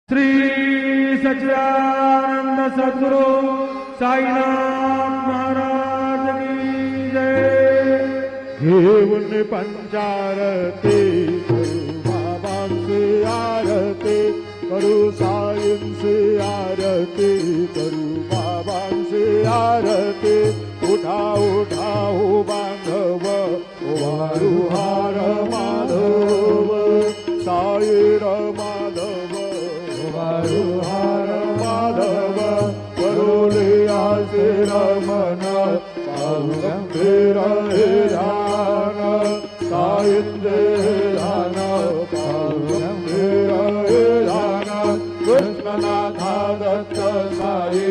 श्री सच्चिदानंद सद्गुरु साईनाथ महाराज की जय। घेऊन पंचारती करू बाबांची आरती करू, साईंची आरती करू, बाबांची आरती। उठा उठा हो बांधव वारू हार माधव, साईर माधव वारू हार माधव। करोले आसे रमण पाहू गंभीर हे ध्यान, साईंचे ध्यान पाहू गंभीर हे ध्यान। कृष्णनाथा दत्त साई